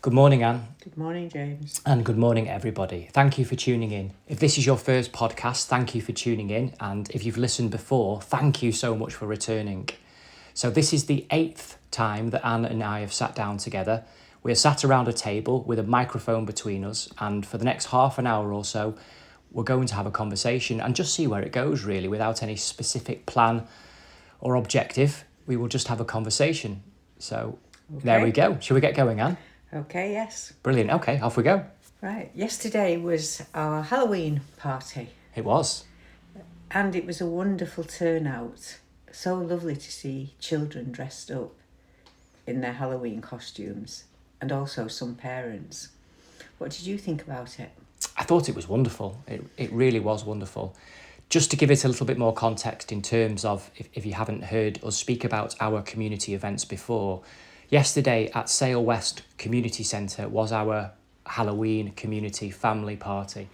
Good morning, Anne. Good morning, James. And good morning, everybody. Thank you for tuning in. If this is your first podcast, thank you for tuning in. And if you've listened before, thank you so much for returning. So this is the 8th time that Anne and I have sat down together. We're sat around a table with a microphone between us. And for the next half an hour or so, we're going to have a conversation and just see where it goes, really, without any specific plan or objective. We will just have a conversation. So There we go. Shall we get going, Anne? Okay, yes. Brilliant. Okay, off we go. Right. Yesterday was our Halloween party. It was. And it was a wonderful turnout. So lovely to see children dressed up in their Halloween costumes and also some parents. What did you think about it? I thought it was wonderful. It really was wonderful. Just to give it a little bit more context in terms of, if you haven't heard us speak about our community events before, yesterday at Sale West Community Centre was our Halloween community family party.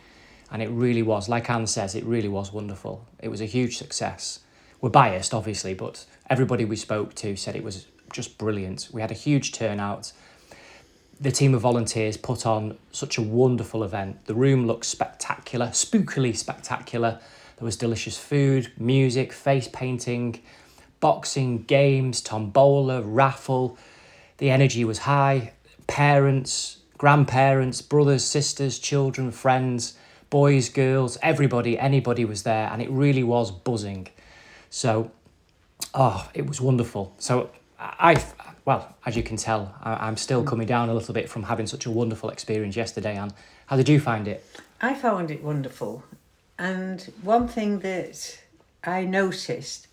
And it really was, like Anne says, it really was wonderful. It was a huge success. We're biased, obviously, but everybody we spoke to said it was just brilliant. We had a huge turnout. The team of volunteers put on such a wonderful event. The room looked spectacular, spookily spectacular. There was delicious food, music, face painting, boxing, games, tombola, raffle. The energy was high. Parents, grandparents, brothers, sisters, children, friends, boys, girls, everybody, anybody was there, and it really was buzzing. So, it was wonderful. So well, as you can tell, I'm still coming down a little bit from having such a wonderful experience yesterday, Anne. How did you find it? I found it wonderful. And one thing that I noticed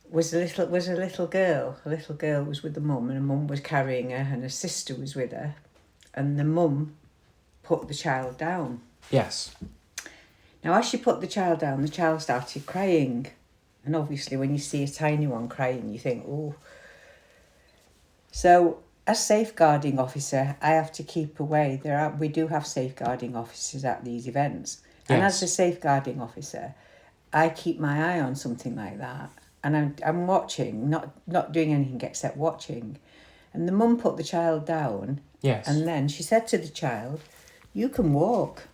was a little girl. A little girl was with the mum, and the mum was carrying her, and her sister was with her. And the mum put the child down. Yes. Now, as she put the child down, the child started crying. And obviously, when you see a tiny one crying, you think, oh. So, as safeguarding officer, I have to keep away. We do have safeguarding officers at these events. And Yes. as a safeguarding officer, I keep my eye on something like that. And I'm watching, not doing anything except watching. And the mum put the child down. Yes. And then she said to the child, "You can walk."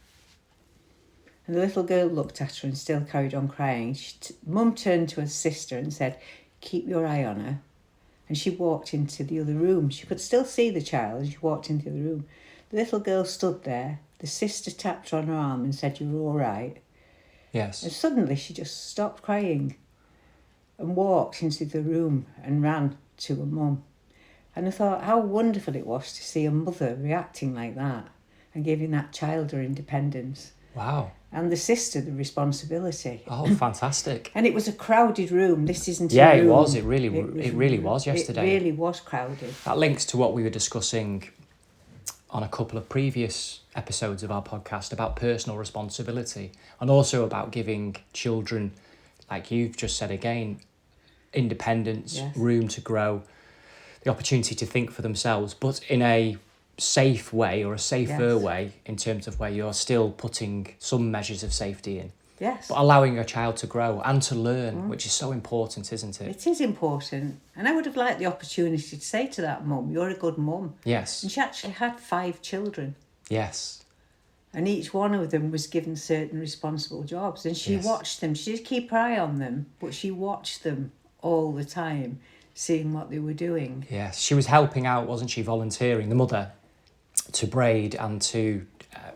And the little girl looked at her and still carried on crying. Mum turned to her sister and said, "Keep your eye on her." And she walked into the other room. She could still see the child as she walked into the room. The little girl stood there. The sister tapped her on her arm and said, "You're all right." Yes. And suddenly she just stopped crying and walked into the room and ran to her mum. And I thought how wonderful it was to see a mother reacting like that and giving that child her independence. Wow. And the sister the responsibility. Oh, fantastic. And it was a crowded room. This isn't Yeah, a room. it was. It really was yesterday. It really was crowded. That links to what we were discussing on a couple of previous episodes of our podcast about personal responsibility, and also about giving children, like you've just said again, independence, Yes. room to grow, the opportunity to think for themselves, but in a safe way, or a safer Yes. way, in terms of where you're still putting some measures of safety in, Yes. but allowing a child to grow and to learn, which is so important, isn't it? It is important. And I would have liked the opportunity to say to that mum, "You're a good mum." Yes. And she actually had 5 children. Yes. And each one of them was given certain responsible jobs. And she Yes. watched them. She did keep her eye on them, but she watched them all the time, seeing what they were doing. Yes. She was helping out, wasn't she, volunteering, the mother, to braid and to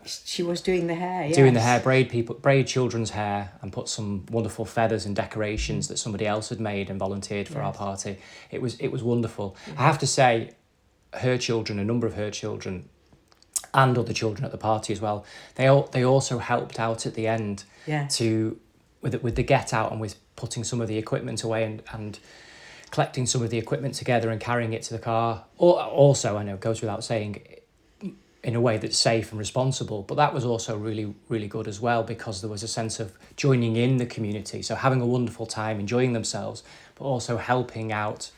She was doing the hair, yes. doing the hair, braid children's hair, and put some wonderful feathers and decorations that somebody else had made and volunteered for our Yes. party. It was wonderful. I have to say, her children, a number of her children, and other children at the party as well, they also helped out at the end Yes. with the get out, and with putting some of the equipment away and collecting some of the equipment together and carrying it to the car. Also, I know it goes without saying, in a way that's safe and responsible, but that was also really, really good as well, because there was a sense of joining in the community, so having a wonderful time, enjoying themselves, but also helping out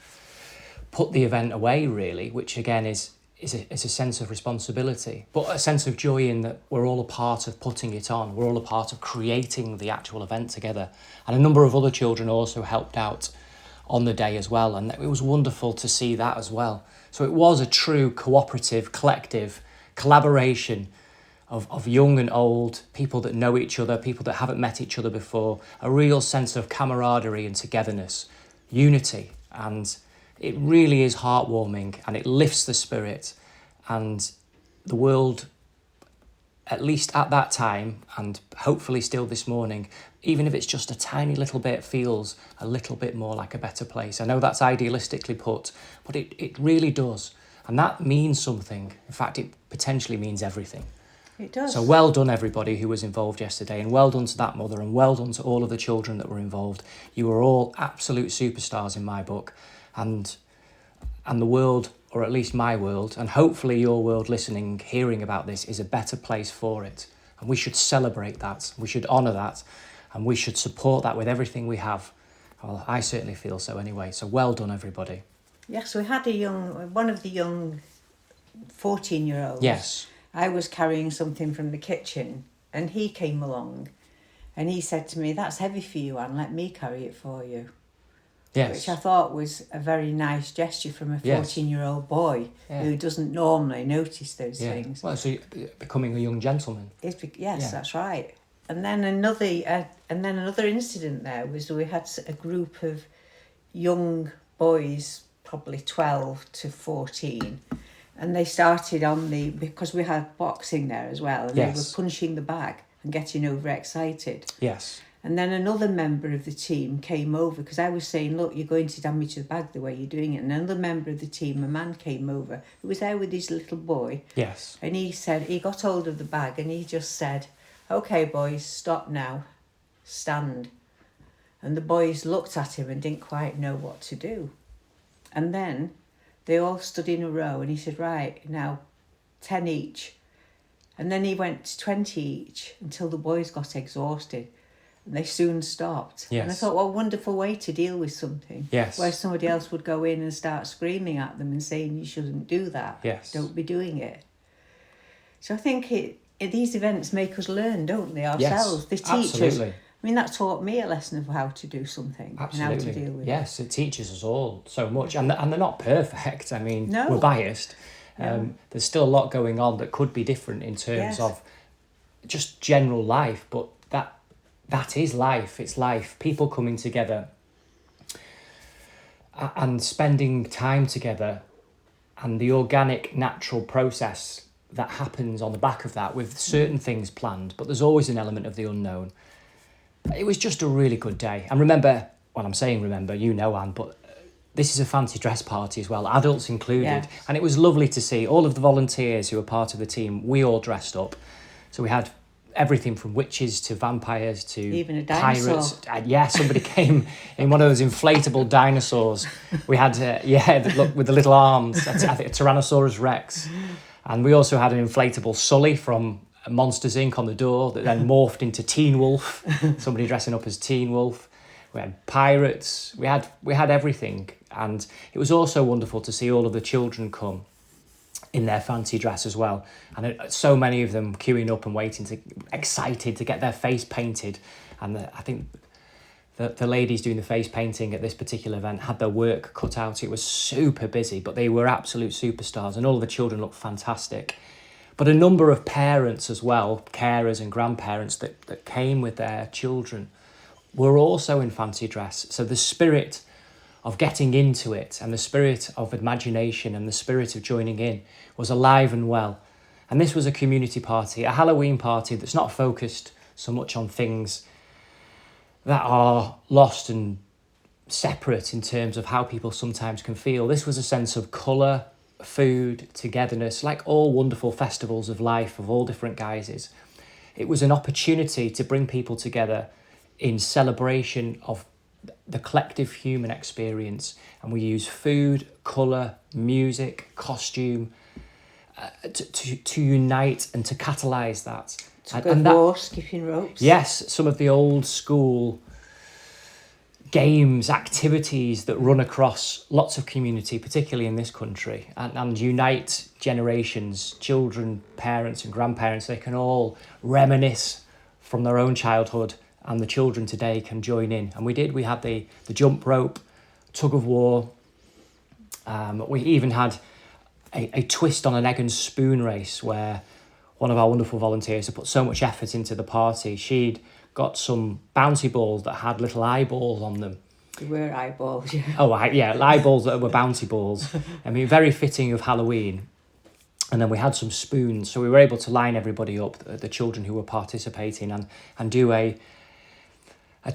put the event away, really, which again is a sense of responsibility, but a sense of joy in that we're all a part of putting it on, we're all a part of creating the actual event together. And a number of other children also helped out on the day as well. And it was wonderful to see that as well. So it was a true cooperative, collective collaboration of young and old, people that know each other, people that haven't met each other before, a real sense of camaraderie and togetherness, unity. And it really is heartwarming, and it lifts the spirit. And the world, at least at that time, and hopefully still this morning, even if it's just a tiny little bit, feels a little bit more like a better place. I know that's idealistically put, but it really does. And that means something. In fact, it potentially means everything. It does. So well done, everybody who was involved yesterday, and well done to that mother, and well done to all of the children that were involved. You were all absolute superstars in my book, and the world, or at least my world, and hopefully your world listening, hearing about this, is a better place for it. And we should celebrate that. We should honour that, and we should support that with everything we have. Well, I certainly feel so anyway. So well done, everybody. Yes, we had one of the young 14-year-olds. Yes. I was carrying something from the kitchen, and he came along and he said to me, "That's heavy for you, Anne, let me carry it for you." Yes. Which I thought was a very nice gesture from a 14-year-old boy who doesn't normally notice those things. Well, so you're becoming a young gentleman. Yes, that's right. And then another incident there was we had a group of young boys, probably 12 to 14, and they started because we had boxing there as well, and they were punching the bag and getting overexcited. Yes. And then another member of the team came over, because I was saying, "Look, you're going to damage the bag the way you're doing it." And another member of the team, a man, came over who was there with his little boy. Yes. And he said, he got hold of the bag and he just said, "Okay, boys, stop now. Stand." And the boys looked at him and didn't quite know what to do. And then they all stood in a row and he said, "Right, now 10 each." And then he went to 20 each until the boys got exhausted. And they soon stopped. Yes. And I thought, what a wonderful way to deal with something. Yes. Where somebody else would go in and start screaming at them and saying, "You shouldn't do that. Yes. Don't be doing it." So I think these events make us learn, don't they, ourselves? Yes, They teach absolutely. us. I mean, that taught me a lesson of how to do something Absolutely. and how to deal with it. Yes, it teaches us all so much. And they're not perfect. I mean, No. we're biased. No. There's still a lot going on that could be different in terms of just general life, but that is life. It's life. People coming together and spending time together, and the organic, natural process that happens on the back of that, with certain things planned, but there's always an element of the unknown. It was just a really good day. And remember, well, I'm saying remember, you know, Anne, but this is a fancy dress party as well, adults included. Yes. And it was lovely to see all of the volunteers who were part of the team. We all dressed up. So we had everything from witches to vampires to even a dinosaur. Pirates. Somebody came in one of those inflatable dinosaurs. We had, with the little arms, I think a Tyrannosaurus Rex. And we also had an inflatable Sully from Monsters Inc. on the door that then morphed into Teen Wolf, somebody dressing up as Teen Wolf. We had pirates, we had everything. And it was also wonderful to see all of the children come in their fancy dress as well. And so many of them queuing up and excited to get their face painted. And I think the ladies doing the face painting at this particular event had their work cut out. It was super busy, but they were absolute superstars, and all of the children looked fantastic. But a number of parents as well, carers and grandparents that came with their children, were also in fancy dress. So the spirit of getting into it, and the spirit of imagination, and the spirit of joining in was alive and well. And this was a community party, a Halloween party that's not focused so much on things that are lost and separate in terms of how people sometimes can feel. This was a sense of colour, food, togetherness, like all wonderful festivals of life of all different guises. It was an opportunity to bring people together in celebration of the collective human experience, and we use food, colour, music, costume to unite and to catalyse that. Skipping ropes. Yes, some of the old school games, activities that run across lots of community, particularly in this country, and unite generations, children, parents and grandparents. They can all reminisce from their own childhood, and the children today can join in. And we had the jump rope, tug of war. We even had a twist on an egg and spoon race where one of our wonderful volunteers had put so much effort into the party. She'd got some bouncy balls that had little eyeballs on them. They were eyeballs, yeah. Oh, yeah, eyeballs that were bouncy balls. I mean, very fitting of Halloween. And then we had some spoons, so we were able to line everybody up, the children who were participating, and do a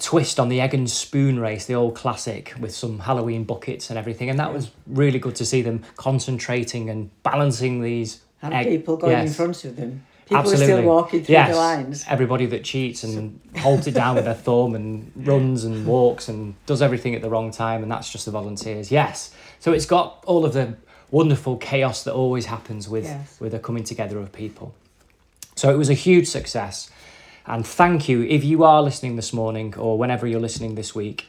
twist on the egg and spoon race, the old classic, with some Halloween buckets and everything. And that was really good to see them concentrating and balancing these. And people going in front of them. People Absolutely. were still walking through the lines. Everybody that cheats and holds it down with their thumb and runs and walks and does everything at the wrong time, and that's just the volunteers. Yes. So it's got all of the wonderful chaos that always happens with a coming together of people. So it was a huge success. And thank you, if you are listening this morning or whenever you're listening this week,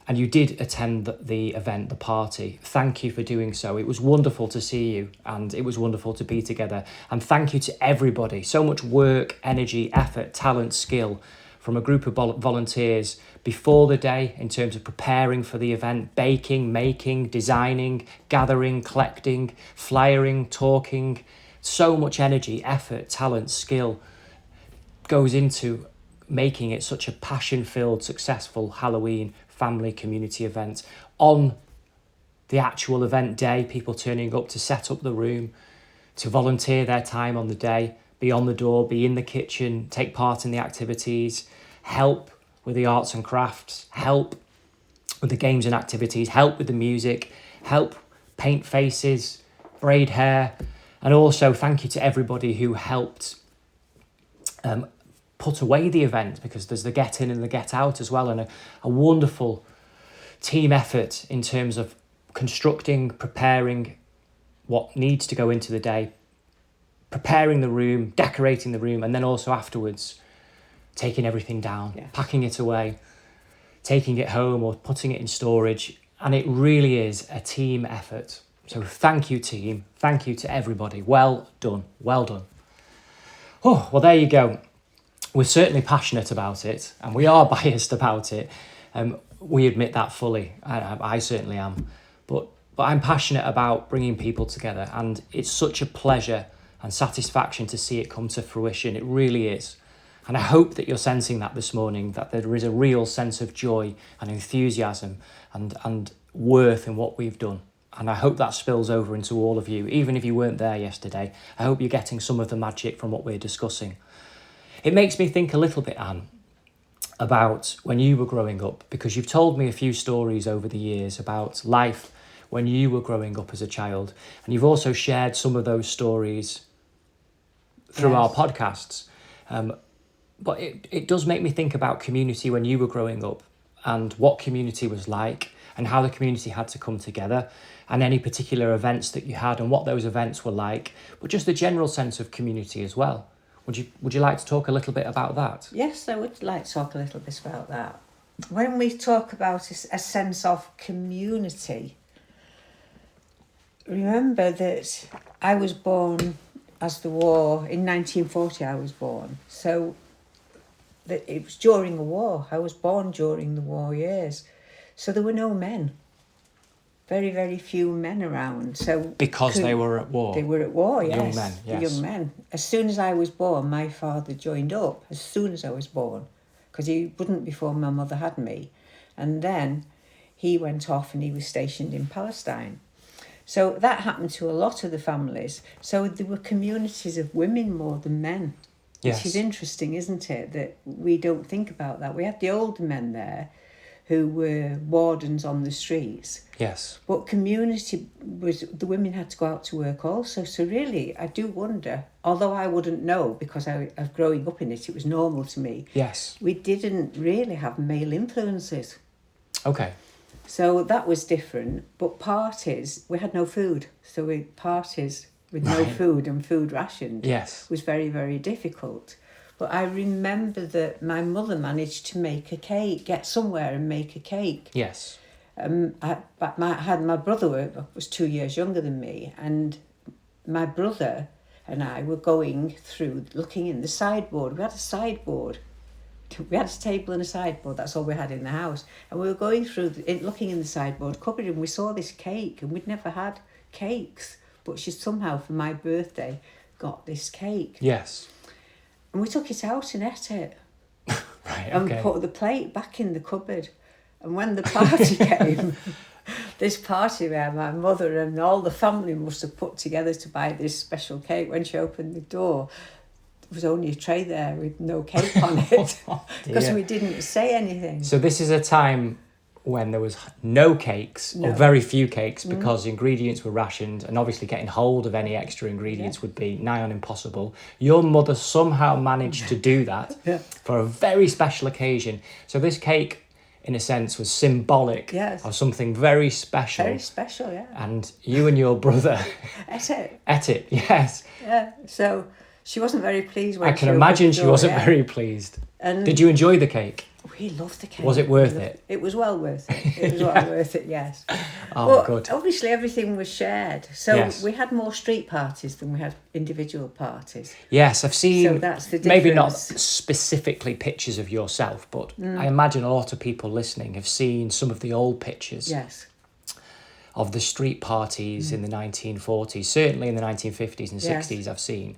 and you did attend the event, the party, thank you for doing so. It was wonderful to see you, and it was wonderful to be together. And thank you to everybody. So much work, energy, effort, talent, skill from a group of volunteers before the day in terms of preparing for the event, baking, making, designing, gathering, collecting, flyering, talking. So much energy, effort, talent, skill goes into making it such a passion-filled, successful Halloween family community event. On the actual event day, people turning up to set up the room, to volunteer their time on the day, be on the door, be in the kitchen, take part in the activities, help with the arts and crafts, help with the games and activities, help with the music, help paint faces, braid hair, and also thank you to everybody who helped put away the event, because there's the get in and the get out as well, and a wonderful team effort in terms of constructing, preparing what needs to go into the day, preparing the room, decorating the room, and then also afterwards taking everything down, packing it away, taking it home or putting it in storage. And it really is a team effort. So thank you, team. Thank you to everybody. Well done. Well done. Oh, well, there you go. We're certainly passionate about it, and we are biased about it. We admit that fully. I certainly am. But I'm passionate about bringing people together, and it's such a pleasure and satisfaction to see it come to fruition. It really is. And I hope that you're sensing that this morning, that there is a real sense of joy and enthusiasm and worth in what we've done. And I hope that spills over into all of you, even if you weren't there yesterday. I hope you're getting some of the magic from what we're discussing. It makes me think a little bit, Anne, about when you were growing up, because you've told me a few stories over the years about life when you were growing up as a child. And you've also shared some of those stories through our podcasts. But it does make me think about community when you were growing up, and what community was like, and how the community had to come together, and any particular events that you had and what those events were like, but just the general sense of community as well. Would you like to talk a little bit about that? Yes, I would like to talk a little bit about that. When we talk about a sense of community, remember that I was born as the war, in 1940 I was born. So that it was during a war. I was born during the war years. So there were no men. Very, very few men around. So because they were at war. They were at war, yes. Young men, yes. Young men. As soon as I was born, my father joined up. As soon as I was born. Because he wouldn't before my mother had me. And then he went off and he was stationed in Palestine. So that happened to a lot of the families. So there were communities of women more than men. Yes. Which is interesting, isn't it? That we don't think about that. We had the older men there who were wardens on the streets. Yes. But community was, the women had to go out to work also. So really, I do wonder, although I wouldn't know because of growing up in it, it was normal to me. Yes. We didn't really have male influences. Okay. So that was different. But parties, we had no food. So parties with no food and food rationed was very, very difficult. But I remember that my mother managed to make a cake, get somewhere and make a cake. Yes. My brother was 2 years younger than me, and my brother and I were going through, looking in the sideboard. We had a sideboard we had a table and a sideboard. That's all we had in the house. And we were going through, looking in the sideboard cupboard, and we saw this cake, and we'd never had cakes. But she somehow, for my birthday, got this cake. Yes. And we took it out and ate it. Right, and okay. put the plate back in the cupboard. And when the party came, this party where my mother and all the family must have put together to buy this special cake, when she opened the door, there was only a tray there with no cake on it because we didn't say anything. So this is a time when there was no cakes or very few cakes because ingredients were rationed, and obviously getting hold of any extra ingredients would be nigh on impossible. Your mother somehow managed to do that for a very special occasion. So this cake, in a sense, was symbolic of something very special. Very special, yeah. And you and your brother ate it, yes. Yeah, so she wasn't very pleased when I can imagine she wasn't yeah. very pleased. And did you enjoy the cake? We loved the cake. Was it worth it? It was well worth it. It was well worth it, yes. Oh, good. Obviously, everything was shared. So Yes. we had more street parties than we had individual parties. Yes, I've seen, So that's the maybe not difference. specifically pictures of yourself, but I imagine a lot of people listening have seen some of the old pictures Yes. of the street parties in the 1940s, certainly in the 1950s and 60s I've seen,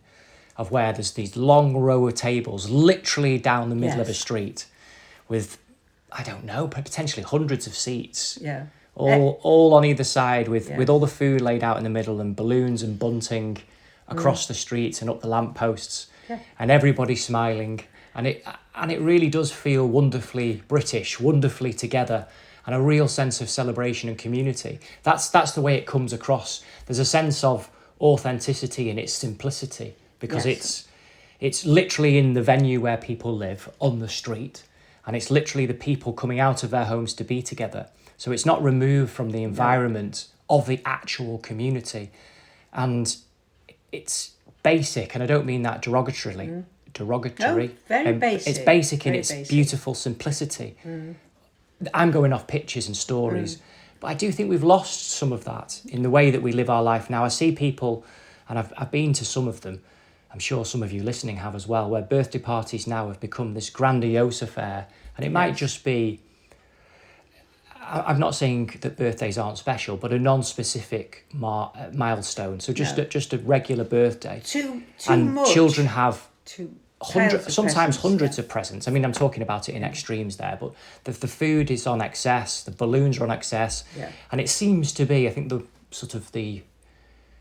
of where there's these long row of tables literally down the middle of a street with, I don't know, potentially hundreds of seats. Yeah. All on either side with all the food laid out in the middle and balloons and bunting across the streets and up the lampposts and everybody smiling. And it really does feel wonderfully British, wonderfully together, and a real sense of celebration and community. That's the way it comes across. There's a sense of authenticity in its simplicity because it's literally in the venue where people live, on the street, and it's literally the people coming out of their homes to be together. So it's not removed from the environment of the actual community. And it's basic, and I don't mean that derogatorily. No, very basic. It's basic in Very its basic. beautiful simplicity. I'm going off pictures and stories, but I do think we've lost some of that in the way that we live our life now. I see people, and I've been to some of them, I'm sure some of you listening have as well, where birthday parties now have become this grandiose affair, and it might just be, I'm not saying that birthdays aren't special, but a non-specific milestone. So just a regular birthday. Too and much. Children have Sometimes hundreds of presents. I mean, I'm talking about it in extremes there, but the food is on excess, the balloons are on excess, and it seems to be, I think the sort of the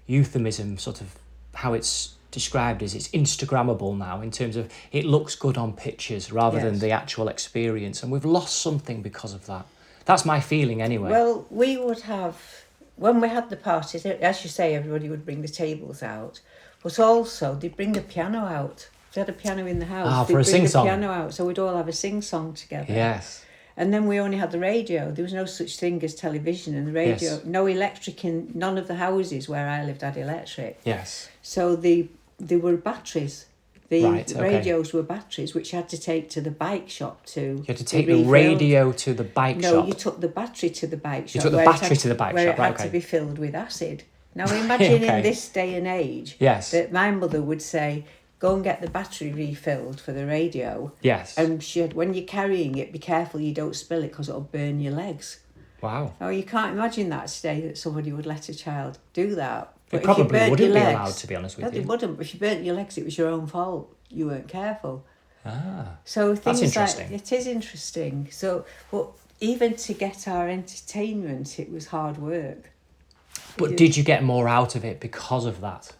euphemism, sort of how it's described is it's Instagrammable now in terms of it looks good on pictures rather than the actual experience, and we've lost something because of that. That's my feeling anyway. Well, we would have, when we had the parties, as you say, everybody would bring the tables out, but also they'd bring the piano out. If they had a piano in the house, for a they'd bring the sing-song. piano out, so we'd all have a sing-song together. Yes. And then we only had the radio. There was no such thing as television, and the radio, no electric in, none of the houses where I lived had electric. Yes. So there were batteries. The radios were batteries, which you had to take to the bike shop to. You had to take the radio to the bike shop. No, you took the battery to the bike shop. You took the battery to the bike where shop, it had to be filled with acid. Now imagine in this day and age that my mother would say, go and get the battery refilled for the radio. Yes. And when you're carrying it, be careful you don't spill it because it'll burn your legs. Wow. Now you can't imagine that today, that somebody would let a child do that. It probably wouldn't be allowed, to be honest with you. No, they wouldn't. But if you burnt your legs, it was your own fault. You weren't careful. Ah, so things that's interesting. Like, it is interesting. So, but even to get our entertainment, it was hard work. But did you get more out of it because of that?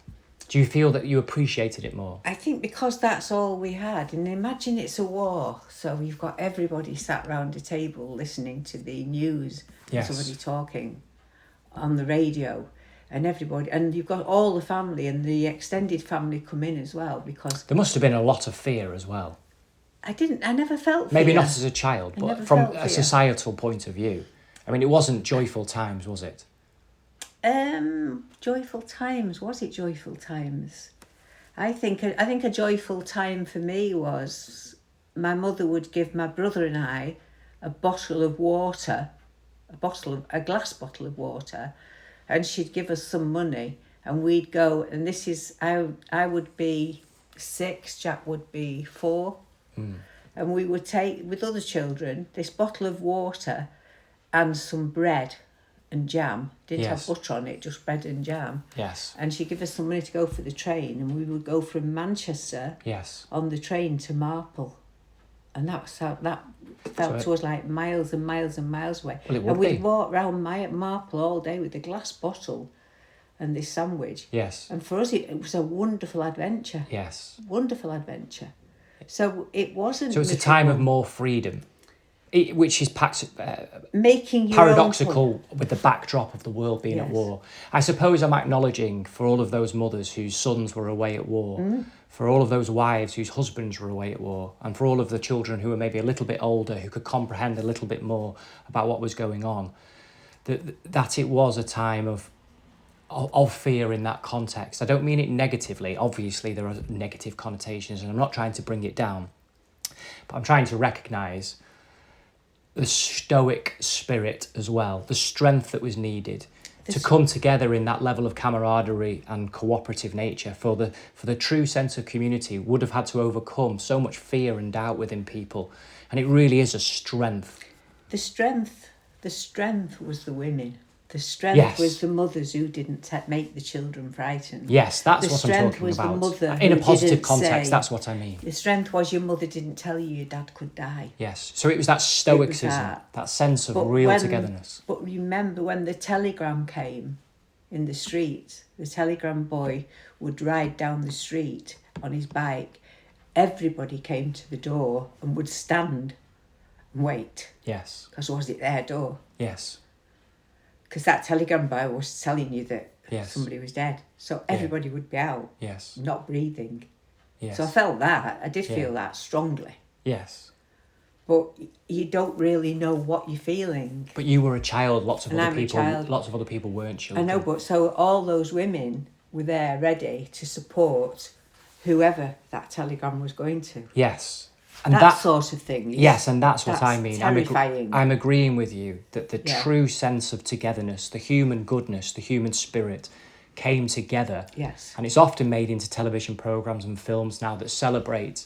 Do you feel that you appreciated it more? I think because that's all we had. And imagine it's a war. So you've got everybody sat round a table listening to the news. Yes. Somebody talking on the radio. And everybody, and you've got all the family and the extended family come in as well, because there must have been a lot of fear as well. I never felt fear. Maybe not as a child, but from a societal point of view. I mean, it wasn't joyful times, was it? Joyful times. Was it joyful times? I think a joyful time for me was my mother would give my brother and I a bottle of water, a glass bottle of water. And she'd give us some money, and we'd go. And this is I would be 6, Jack would be 4, And we would take, with other children, this bottle of water and some bread and jam. Didn't have butter on it, just bread and jam. Yes. And she'd give us some money to go for the train, and we would go from Manchester on the train to Marple. And that felt to us like miles and miles and miles away. Well, it would and we'd be. walk round Marple all day with a glass bottle and this sandwich. Yes. And for us, it was a wonderful adventure. Yes. Wonderful adventure. So it wasn't... So it's a time of more freedom, which is making your paradoxical with the backdrop of the world being at war. I suppose I'm acknowledging for all of those mothers whose sons were away at war, for all of those wives whose husbands were away at war, and for all of the children who were maybe a little bit older, who could comprehend a little bit more about what was going on, that it was a time of fear in that context. I don't mean it negatively. Obviously, there are negative connotations, and I'm not trying to bring it down, but I'm trying to recognise the stoic spirit as well, the strength that was needed to come together in that level of camaraderie and cooperative nature. For the true sense of community would have had to overcome so much fear and doubt within people, and it really is a strength. The strength was the women. The strength was the mothers who didn't make the children frightened. Yes, that's what I'm talking about. The mother in a positive context, that's what I mean. The strength was your mother didn't tell you your dad could die. Yes, so it was that stoicism, that sense of real togetherness. But remember when the telegram came in the street, the telegram boy would ride down the street on his bike. Everybody came to the door and would stand and wait. Yes. Because was it their door? Yes. Because that telegram boy was telling you that somebody was dead. So everybody would be out, not breathing. Yes. So I felt that. I did feel that strongly. Yes. But you don't really know what you're feeling. But you were a child. Lots of other people weren't children. I know, but so all those women were there ready to support whoever that telegram was going to. Yes. And that sort of thing. Yes, and that's what I mean. Terrifying. I'm agreeing with you that the true sense of togetherness, the human goodness, the human spirit came together. Yes. And it's often made into television programmes and films now that celebrate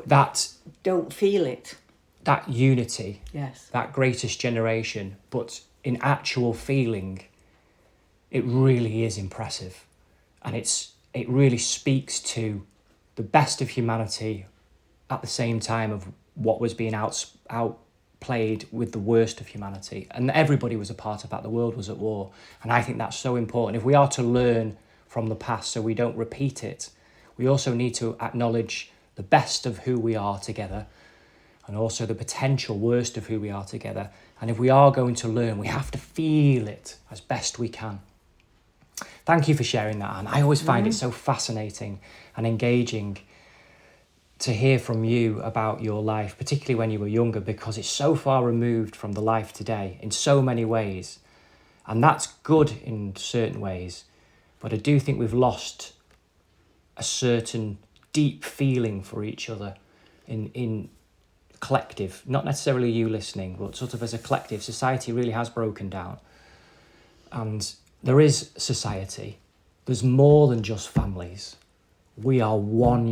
that. Don't feel it. That unity. Yes. That greatest generation. But in actual feeling, it really is impressive. And it really speaks to the best of humanity at the same time of what was being outplayed with the worst of humanity. And everybody was a part of that. The world was at war. And I think that's so important. If we are to learn from the past so we don't repeat it, we also need to acknowledge the best of who we are together and also the potential worst of who we are together. And if we are going to learn, we have to feel it as best we can. Thank you for sharing that, Anne. I always find it so fascinating and engaging to hear from you about your life, particularly when you were younger, because it's so far removed from the life today in so many ways. And that's good in certain ways, but I do think we've lost a certain deep feeling for each other in collective, not necessarily you listening, but sort of as a collective. Society really has broken down. And there is society. There's more than just families. We are one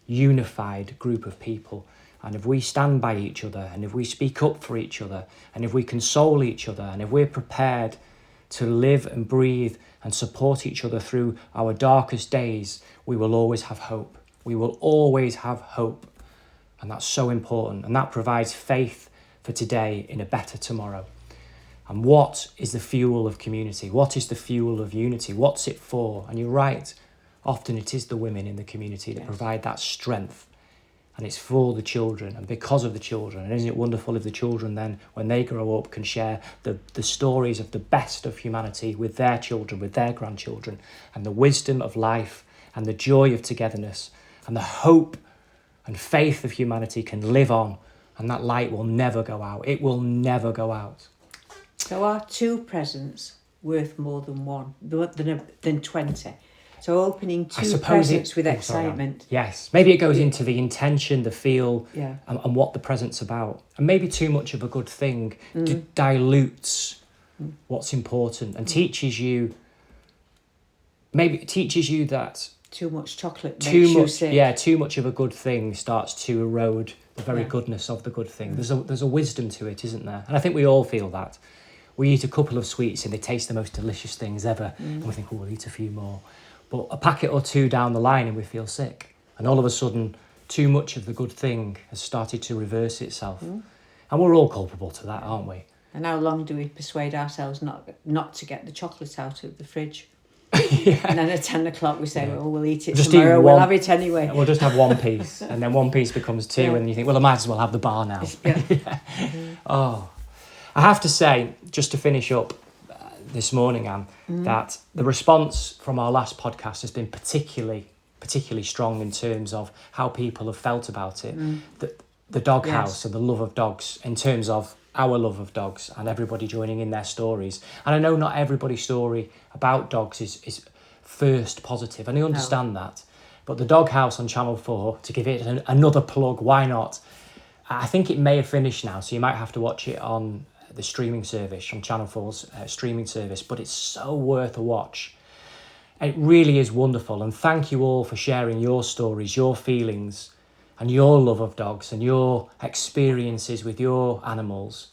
unified group of people. And if we stand by each other, and if we speak up for each other, and if we console each other, and if we're prepared to live and breathe and support each other through our darkest days, we will always have hope. We will always have hope. And that's so important. And that provides faith for today in a better tomorrow. And what is the fuel of community? What is the fuel of unity? What's it for? And you're right. Often it is the women in the community that provide that strength. And it's for the children and because of the children. And isn't it wonderful if the children then, when they grow up, can share the stories of the best of humanity with their children, with their grandchildren, and the wisdom of life and the joy of togetherness and the hope and faith of humanity can live on, and that light will never go out. It will never go out. So are two presents worth more than one, than 20? So opening two presents with excitement. Yes. Maybe it goes into the intention, the feel, and what the present's about. And maybe too much of a good thing dilutes what's important and teaches you that Too much chocolate too makes you much, sick. yeah, too much of a good thing starts to erode the very Yeah. goodness of the good thing. There's a wisdom to it, isn't there? And I think we all feel that. We eat a couple of sweets and they taste the most delicious things ever, and we think, oh, we'll eat a few more. But a packet or two down the line and we feel sick. And all of a sudden, too much of the good thing has started to reverse itself. And we're all culpable to that, aren't we? And how long do we persuade ourselves not to get the chocolate out of the fridge? Yeah. And then at 10 o'clock we say, well, we'll eat it Just tomorrow, eat we'll one- have it anyway. We'll just have one piece, and then one piece becomes two, Yeah. and you think, well, I might as well have the bar now. Yeah. Oh, I have to say, just to finish up this morning, Anne, that the response from our last podcast has been particularly strong in terms of how people have felt about it. The dog Yes. house and the love of dogs, in terms of our love of dogs and everybody joining in their stories. And I know not everybody's story about dogs is first positive, and I understand that. But the dog house on Channel 4, to give it another plug, why not? I think it may have finished now, so you might have to watch it on the streaming service, on Channel 4's streaming service, but it's so worth a watch. It really is wonderful, and thank you all for sharing your stories, your feelings, and your love of dogs, and your experiences with your animals.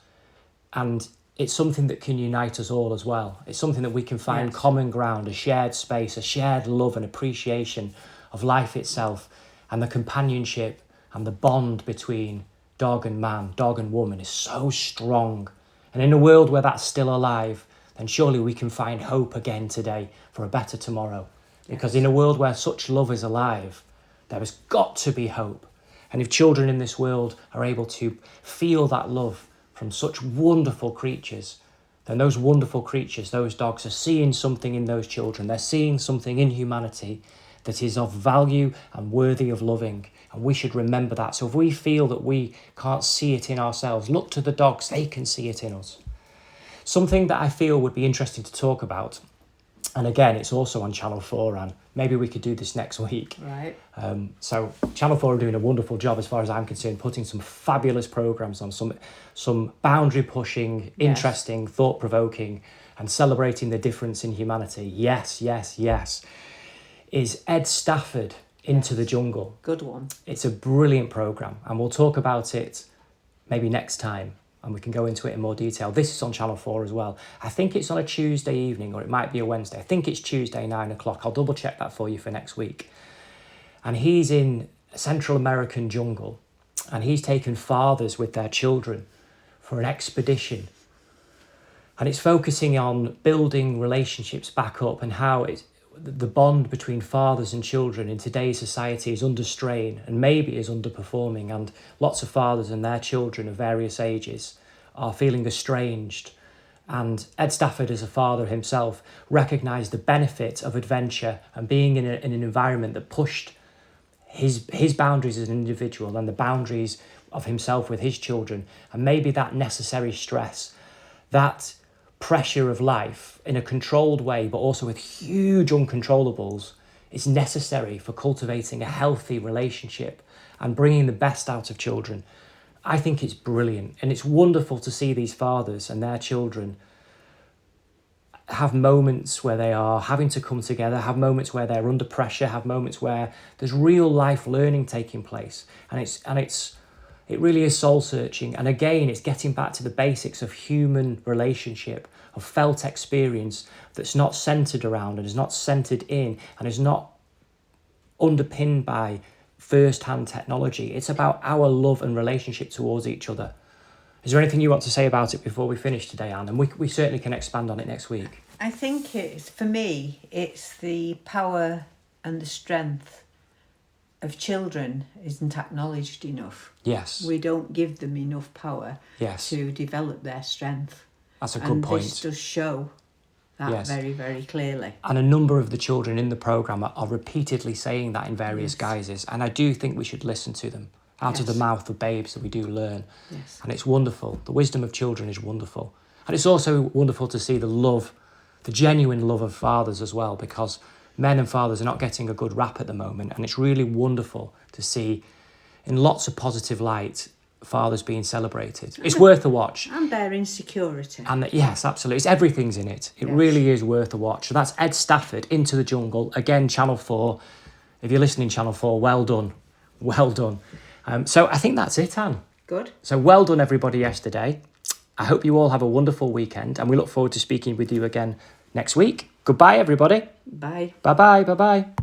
And it's something that can unite us all as well. It's something that we can find Yes. common ground, a shared space, a shared love and appreciation of life itself, and the companionship and the bond between dog and man, dog and woman is so strong. And in a world where that's still alive, then surely we can find hope again today for a better tomorrow. Because in a world where such love is alive, there has got to be hope. And if children in this world are able to feel that love from such wonderful creatures, then those wonderful creatures, those dogs, are seeing something in those children. They're seeing something in humanity that is of value and worthy of loving. And we should remember that. So if we feel that we can't see it in ourselves, look to the dogs, they can see it in us. Something that I feel would be interesting to talk about, and again, it's also on Channel 4, and maybe we could do this next week. Right. So Channel 4 are doing a wonderful job, as far as I'm concerned, putting some fabulous programmes on, some boundary-pushing, interesting, thought-provoking, and celebrating the difference in humanity. Yes, yes, yes. Is Ed Stafford Into the Jungle. Good one. It's a brilliant programme, and we'll talk about it maybe next time, and we can go into it in more detail. This is on Channel 4 as well. I think it's on a Tuesday evening, or it might be a Wednesday. I think it's Tuesday, 9 o'clock. I'll double check that for you for next week. And he's in a Central American jungle, and he's taken fathers with their children for an expedition. And it's focusing on building relationships back up, and how the bond between fathers and children in today's society is under strain and maybe is underperforming, and lots of fathers and their children of various ages are feeling estranged. And Ed Stafford, as a father himself, recognised the benefit of adventure and being in an environment that pushed his boundaries as an individual and the boundaries of himself with his children, and maybe that necessary stress, that pressure of life in a controlled way, but also with huge uncontrollables, is necessary for cultivating a healthy relationship and bringing the best out of children. I think it's brilliant, and it's wonderful to see these fathers and their children have moments where they are having to come together, have moments where they're under pressure, have moments where there's real life learning taking place, and it really is soul searching. And again, it's getting back to the basics of human relationship, of felt experience that's not centered around and is not centered in and is not underpinned by first-hand technology. It's about our love and relationship towards each other. Is there anything you want to say about it before we finish today, Anne? And we certainly can expand on it next week. I think for me, it's the power and the strength of children isn't acknowledged enough. Yes. We don't give them enough power Yes. to develop their strength. That's a good and point. This does show that Yes. very, very clearly. And a number of the children in the programme are repeatedly saying that in various guises. And I do think we should listen to them. Out of the mouth of babes that we do learn. Yes. And it's wonderful. The wisdom of children is wonderful. And it's also wonderful to see the love, the genuine love of fathers as well, because men and fathers are not getting a good rap at the moment. And it's really wonderful to see, in lots of positive light, fathers being celebrated. It's worth a watch. And their insecurity. And yes, absolutely. Everything's in it. It really is worth a watch. So that's Ed Stafford, Into the Jungle. Again, Channel 4. If you're listening, Channel 4, well done. Well done. So I think that's it, Anne. Good. So well done, everybody, yesterday. I hope you all have a wonderful weekend, and we look forward to speaking with you again next week. Goodbye, everybody. Bye. Bye-bye. Bye-bye.